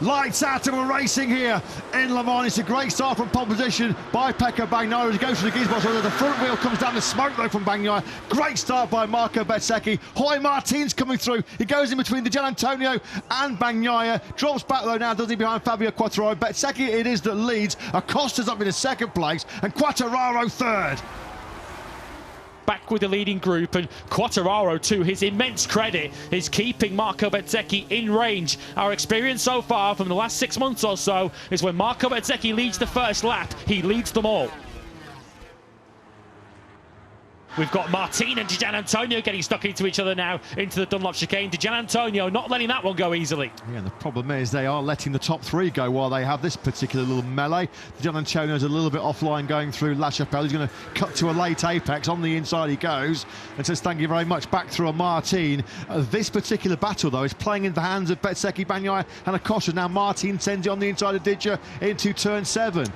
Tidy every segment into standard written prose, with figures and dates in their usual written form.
Lights out and we're racing here in Le Mans. It's a great start from pole position by Pecco Bagnaia. He goes for the gearbox. The front wheel comes down the smoke though from Bagnaia. Great start by Marco Bezzecchi. Jorge Martin's coming through. He goes in between the Gian Antonio and Bagnaia. Drops back though now, does he, behind Fabio Quartararo. Bezzecchi it is that leads. Acosta's up in the second place and Quartararo third. Back with the leading group, and Quartararo, to his immense credit, is keeping Marco Bezzecchi in range. Our experience so far from the last 6 months or so is when Marco Bezzecchi leads the first lap, he leads them all. We've got Martin and Gian Antonio getting stuck into each other now, into the Dunlop chicane. Gian Antonio not letting that one go easily. Yeah, and the problem is they are letting the top three go while they have this particular little melee. Gian Antonio's a little bit offline going through La Chapelle. He's going to cut to a late apex. On the inside he goes and says thank you very much back through a Martin. This particular battle though is playing in the hands of Bezzecchi, Bagnaia and Acosta. Now Martin sends it on the inside of Didja into turn 7.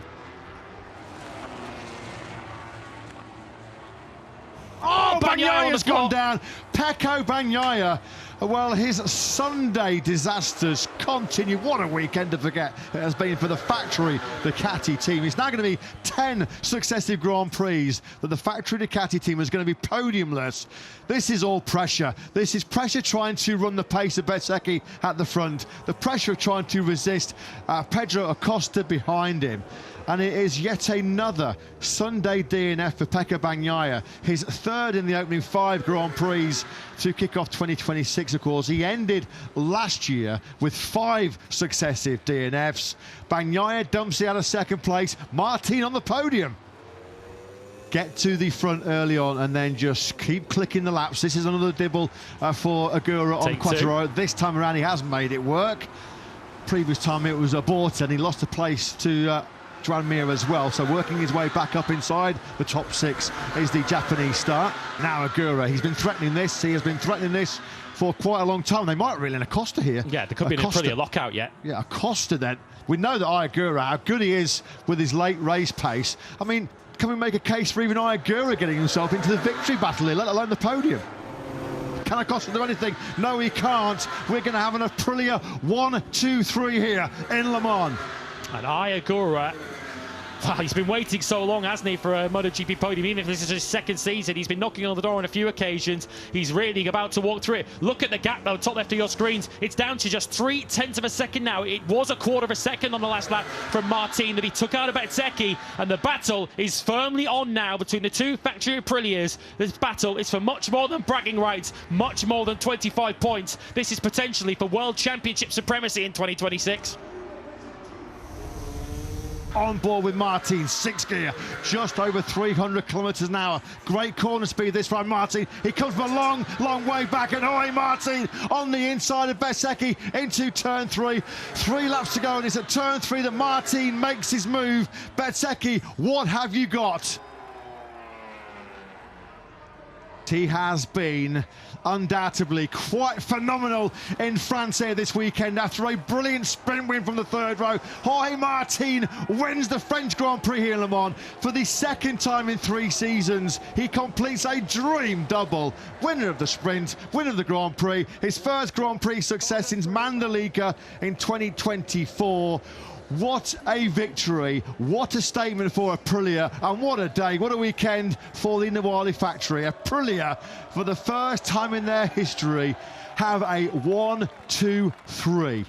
Oh, Bagnaia's gone down. Pecco Bagnaia. Well, his Sunday disasters continue. What a weekend to forget it has been for the factory Ducati team. It's now going to be 10 successive Grand Prix that the factory Ducati team is going to be podiumless. This is all pressure. This is pressure trying to run the pace of Bezzecchi at the front. The pressure of trying to resist Pedro Acosta behind him. And it is yet another Sunday DNF for Pecco Bagnaia. His third in the opening 5 Grand Prix to kick off 2026, of course. He ended last year with 5 successive DNFs. Bagnaia dumps it out of second place. Martin on the podium. Get to the front early on and then just keep clicking the laps. This is another dibble for Agura on Quartararo. This time around he has made it work. Previous time it was aborted and he lost a place to Joan Mir as well, so working his way back up inside the top 6 is the Japanese start. Now Agura, he's been threatening this, he has been threatening this for quite a long time. They might reel in Acosta here. Yeah, there could be probably a lockout yet. Yeah, Acosta then. We know that Agura, how good he is with his late race pace. I mean, can we make a case for even Agura getting himself into the victory battle here, let alone the podium? Can Acosta do anything? No, he can't. We're going to have an Aprilia 1, 2, 3 here in Le Mans. And Agura, wow, he's been waiting so long, hasn't he, for a MotoGP podium? Even if this is his second season, he's been knocking on the door on a few occasions. He's really about to walk through it. Look at the gap, though, top left of your screens. It's down to just 0.3 of a second now. It was a quarter of a second on the last lap from Martin that he took out of Bezzecchi, and the battle is firmly on now between the two factory Aprilias. This battle is for much more than bragging rights, much more than 25 points. This is potentially for World Championship supremacy in 2026. On board with Martin, 6th gear, just over 300 kilometers an hour. Great corner speed this from Martin. He comes from a long, long way back, and away Martin on the inside of Bezzecchi into turn 3. 3 laps to go, and it's at turn 3 that Martin makes his move. Bezzecchi, what have you got? He has been undoubtedly quite phenomenal in France here this weekend after a brilliant sprint win from the 3rd row. Jorge Martin wins the French Grand Prix here in Le Mans for the 2nd time in 3 seasons. He completes a dream double. Winner of the sprint, winner of the Grand Prix, his first Grand Prix success since Mandalika in 2024. What a victory, what a statement for Aprilia, and what a day, what a weekend for the Nawali factory. Aprilia, for the first time in their history, have a 1, 2, 3.